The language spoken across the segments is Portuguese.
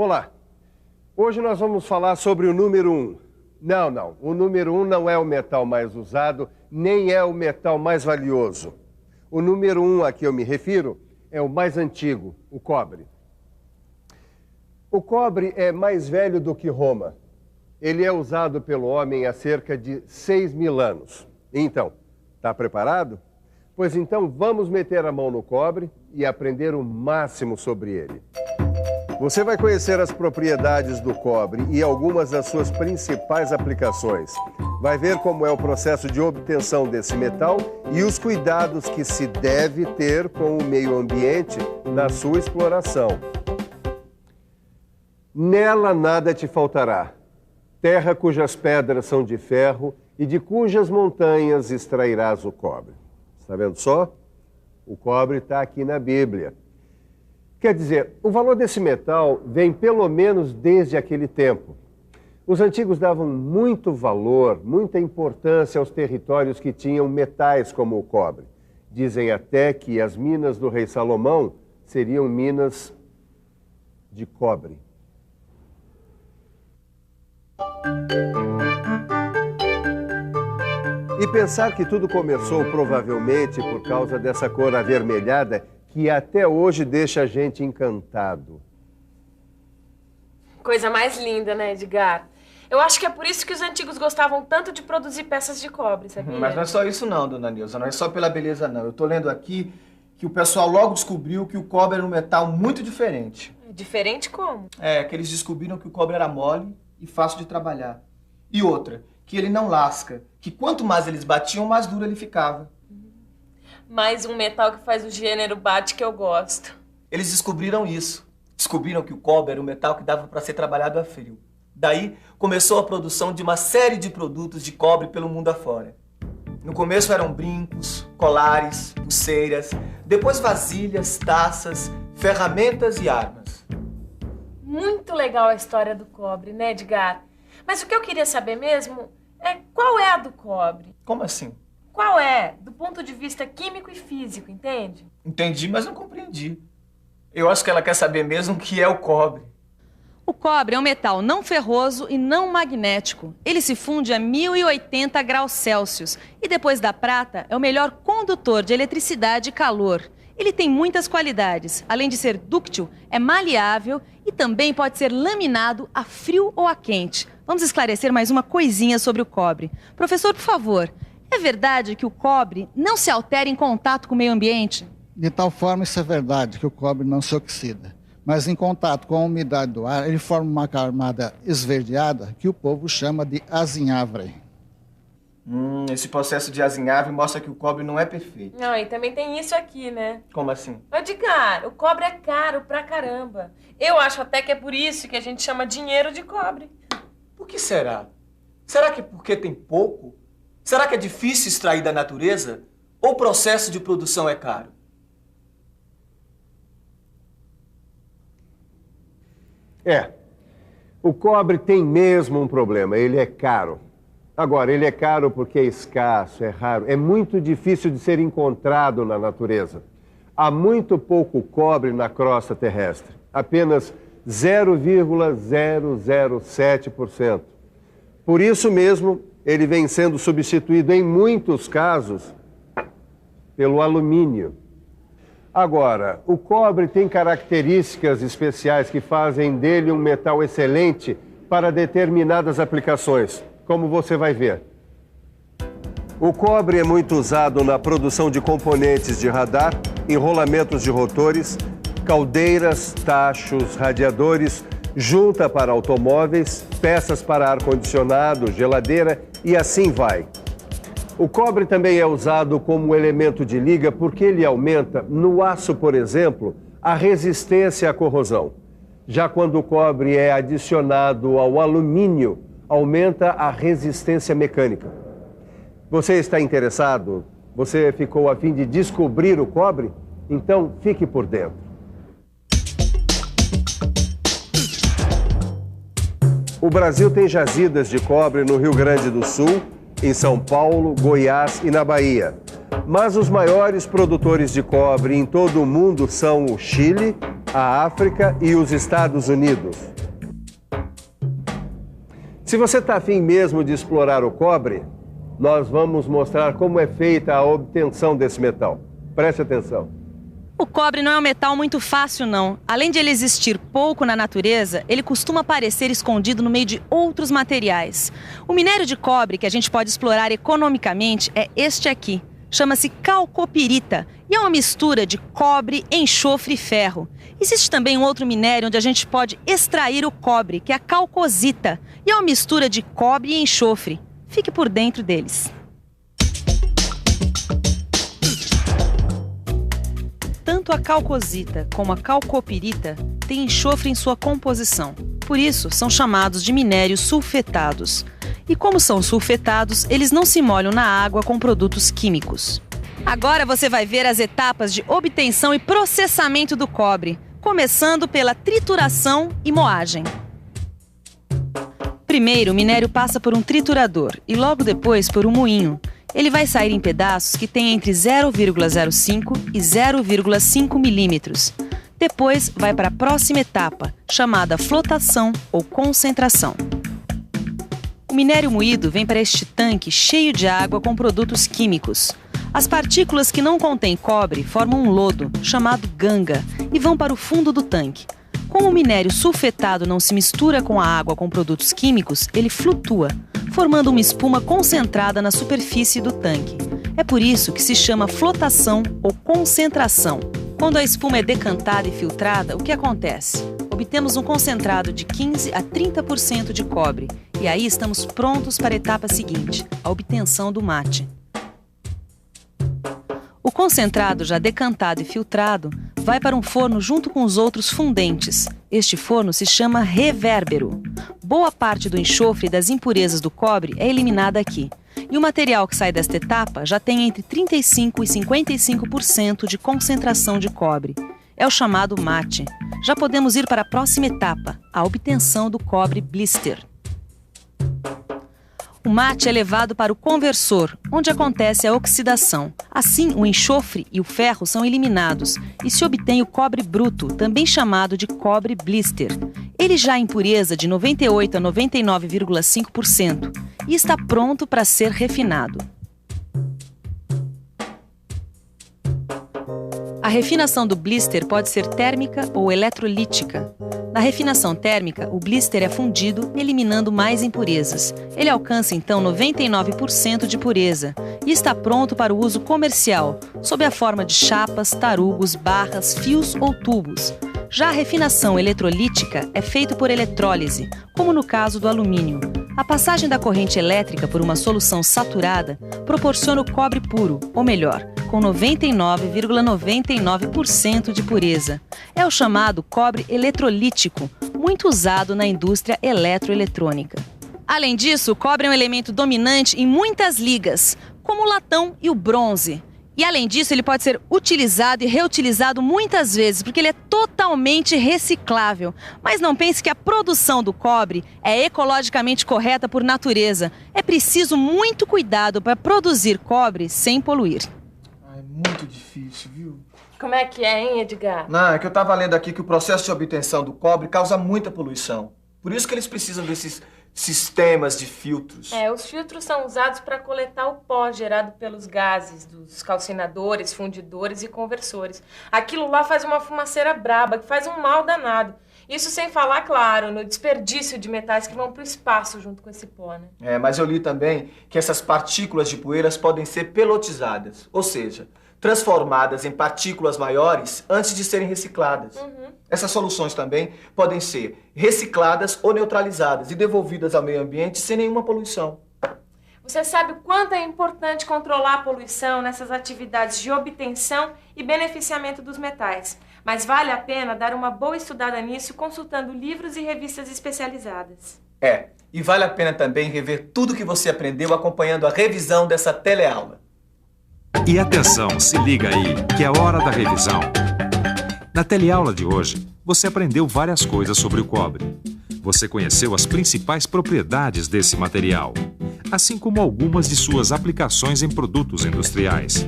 Olá, hoje nós vamos falar sobre o número 1. Não, o número 1 não é o metal mais usado, nem é o metal mais valioso. O número 1 a que eu me refiro é o mais antigo, o cobre. O cobre é mais velho do que Roma. Ele é usado pelo homem há cerca de 6.000 anos. Então, está preparado? Pois então vamos meter a mão no cobre e aprender o máximo sobre ele. Você vai conhecer as propriedades do cobre e algumas das suas principais aplicações. Vai ver como é o processo de obtenção desse metal e os cuidados que se deve ter com o meio ambiente na sua exploração. Nela nada te faltará. Terra cujas pedras são de ferro e de cujas montanhas extrairás o cobre. Está vendo só? O cobre está aqui na Bíblia. Quer dizer, o valor desse metal vem pelo menos desde aquele tempo. Os antigos davam muito valor, muita importância aos territórios que tinham metais como o cobre. Dizem até que as minas do rei Salomão seriam minas de cobre. E pensar que tudo começou provavelmente por causa dessa cor avermelhada que até hoje deixa a gente encantado. Coisa mais linda, né, Edgar? Eu acho que é por isso que os antigos gostavam tanto de produzir peças de cobre, sabia? Mas não é só isso não, dona Nilza, não é só pela beleza não. Eu tô lendo aqui que o pessoal logo descobriu que o cobre era um metal muito diferente. Diferente como? É, que eles descobriram que o cobre era mole e fácil de trabalhar. E outra, que ele não lasca, que quanto mais eles batiam, mais duro ele ficava. Mais um metal que faz o gênero bate que eu gosto. Eles descobriram isso. Descobriram que o cobre era um metal que dava para ser trabalhado a frio. Daí começou a produção de uma série de produtos de cobre pelo mundo afora. No começo eram brincos, colares, pulseiras, depois vasilhas, taças, ferramentas e armas. Muito legal a história do cobre, né, Edgar? Mas o que eu queria saber mesmo é qual é a do cobre? Como assim? Qual é, do ponto de vista químico e físico, entende? Entendi, mas não compreendi. Eu acho que ela quer saber mesmo o que é o cobre. O cobre é um metal não ferroso e não magnético. Ele se funde a 1080 graus Celsius e depois da prata é o melhor condutor de eletricidade e calor. Ele tem muitas qualidades. Além de ser dúctil, é maleável e também pode ser laminado a frio ou a quente. Vamos esclarecer mais uma coisinha sobre o cobre. Professor, por favor, é verdade que o cobre não se altera em contato com o meio ambiente? De tal forma, isso é verdade, que o cobre não se oxida. Mas em contato com a umidade do ar, ele forma uma camada esverdeada que o povo chama de azinhavre. Esse processo de azinhavre mostra que o cobre não é perfeito. Não, e também tem isso aqui, né? Como assim? Edgar, o cobre é caro pra caramba. Eu acho até que é por isso que a gente chama dinheiro de cobre. Por que será? Será que é porque tem pouco? Será que é difícil extrair da natureza? Ou o processo de produção é caro? O cobre tem mesmo um problema, ele é caro. Agora, ele é caro porque é escasso, é raro, é muito difícil de ser encontrado na natureza. Há muito pouco cobre na crosta terrestre, apenas 0,007%. Por isso mesmo, ele vem sendo substituído em muitos casos pelo alumínio. Agora, o cobre tem características especiais que fazem dele um metal excelente para determinadas aplicações, como você vai ver. O cobre é muito usado na produção de componentes de radar, enrolamentos de rotores, caldeiras, tachos, radiadores, junta para automóveis, peças para ar-condicionado, geladeira e assim vai. O cobre também é usado como elemento de liga porque ele aumenta, no aço, por exemplo, a resistência à corrosão. Já quando o cobre é adicionado ao alumínio, aumenta a resistência mecânica. Você está interessado? Você ficou a fim de descobrir o cobre? Então fique por dentro. O Brasil tem jazidas de cobre no Rio Grande do Sul, em São Paulo, Goiás e na Bahia. Mas os maiores produtores de cobre em todo o mundo são o Chile, a África e os Estados Unidos. Se você está afim mesmo de explorar o cobre, nós vamos mostrar como é feita a obtenção desse metal. Preste atenção. O cobre não é um metal muito fácil, não. Além de ele existir pouco na natureza, ele costuma aparecer escondido no meio de outros materiais. O minério de cobre que a gente pode explorar economicamente é este aqui. Chama-se calcopirita e é uma mistura de cobre, enxofre e ferro. Existe também um outro minério onde a gente pode extrair o cobre, que é a calcosita, e é uma mistura de cobre e enxofre. Fique por dentro deles. Tanto a calcosita como a calcopirita têm enxofre em sua composição. Por isso, são chamados de minérios sulfetados. E como são sulfetados, eles não se molham na água com produtos químicos. Agora você vai ver as etapas de obtenção e processamento do cobre, começando pela trituração e moagem. Primeiro, o minério passa por um triturador e logo depois por um moinho. Ele vai sair em pedaços que têm entre 0,05 e 0,5 milímetros. Depois vai para a próxima etapa, chamada flotação ou concentração. O minério moído vem para este tanque cheio de água com produtos químicos. As partículas que não contêm cobre formam um lodo, chamado ganga, e vão para o fundo do tanque. Como o minério sulfetado não se mistura com a água com produtos químicos, ele flutua, formando uma espuma concentrada na superfície do tanque. É por isso que se chama flotação ou concentração. Quando a espuma é decantada e filtrada, o que acontece? Obtemos um concentrado de 15 a 30% de cobre. E aí estamos prontos para a etapa seguinte, a obtenção do mate. O concentrado já decantado e filtrado vai para um forno junto com os outros fundentes. Este forno se chama revérbero. Boa parte do enxofre e das impurezas do cobre é eliminada aqui. E o material que sai desta etapa já tem entre 35% e 55% de concentração de cobre. É o chamado mate. Já podemos ir para a próxima etapa, a obtenção do cobre blister. O mate é levado para o conversor, onde acontece a oxidação. Assim, o enxofre e o ferro são eliminados e se obtém o cobre bruto, também chamado de cobre blister. Ele já é impureza de 98% a 99,5% e está pronto para ser refinado. A refinação do blister pode ser térmica ou eletrolítica. Na refinação térmica, o blister é fundido, eliminando mais impurezas. Ele alcança, então, 99% de pureza e está pronto para o uso comercial, sob a forma de chapas, tarugos, barras, fios ou tubos. Já a refinação eletrolítica é feita por eletrólise, como no caso do alumínio. A passagem da corrente elétrica por uma solução saturada proporciona o cobre puro, ou melhor, com 99,99% de pureza. É o chamado cobre eletrolítico, muito usado na indústria eletroeletrônica. Além disso, o cobre é um elemento dominante em muitas ligas, como o latão e o bronze. E além disso, ele pode ser utilizado e reutilizado muitas vezes, porque ele é totalmente reciclável. Mas não pense que a produção do cobre é ecologicamente correta por natureza. É preciso muito cuidado para produzir cobre sem poluir. É muito difícil, viu? Como é que é, hein, Edgar? Não, é que eu tava lendo aqui que o processo de obtenção do cobre causa muita poluição. Por isso que eles precisam desses sistemas de filtros. Os filtros são usados para coletar o pó gerado pelos gases dos calcinadores, fundidores e conversores. Aquilo lá faz uma fumaceira braba, que faz um mal danado. Isso sem falar, claro, no desperdício de metais que vão para o espaço junto com esse pó, né? Mas eu li também que essas partículas de poeiras podem ser pelotizadas, ou seja, transformadas em partículas maiores antes de serem recicladas. Essas soluções também podem ser recicladas ou neutralizadas e devolvidas ao meio ambiente sem nenhuma poluição. Você sabe o quanto é importante controlar a poluição nessas atividades de obtenção e beneficiamento dos metais. Mas vale a pena dar uma boa estudada nisso consultando livros e revistas especializadas. E vale a pena também rever tudo que você aprendeu acompanhando a revisão dessa teleaula. E atenção, se liga aí, que é hora da revisão. Na teleaula de hoje, você aprendeu várias coisas sobre o cobre. Você conheceu as principais propriedades desse material, assim como algumas de suas aplicações em produtos industriais.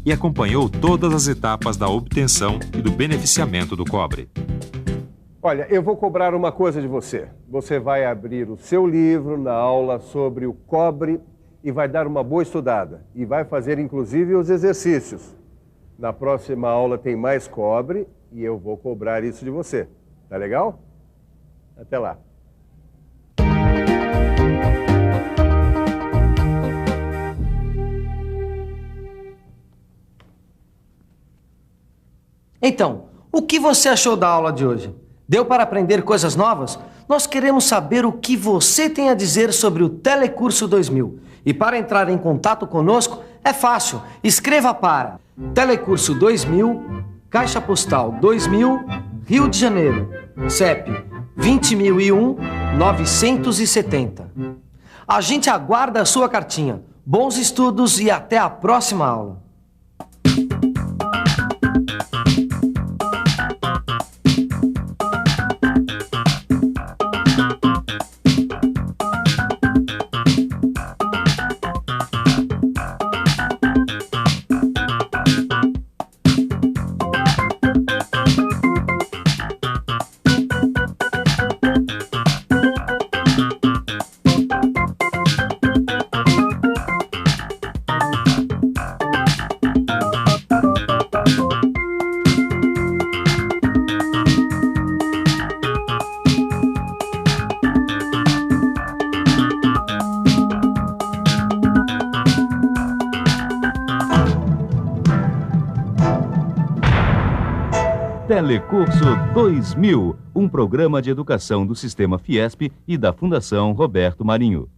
e acompanhou todas as etapas da obtenção e do beneficiamento do cobre. Olha, eu vou cobrar uma coisa de você. Você vai abrir o seu livro na aula sobre o cobre e vai dar uma boa estudada. E vai fazer, inclusive, os exercícios. Na próxima aula tem mais cobre e eu vou cobrar isso de você. Tá legal? Até lá. Então, o que você achou da aula de hoje? Deu para aprender coisas novas? Nós queremos saber o que você tem a dizer sobre o Telecurso 2000. E para entrar em contato conosco, é fácil. Escreva para Telecurso 2000, Caixa Postal 2000, Rio de Janeiro, CEP 20001-970. A gente aguarda a sua cartinha. Bons estudos e até a próxima aula. Telecurso 2000, um programa de educação do Sistema Fiesp e da Fundação Roberto Marinho.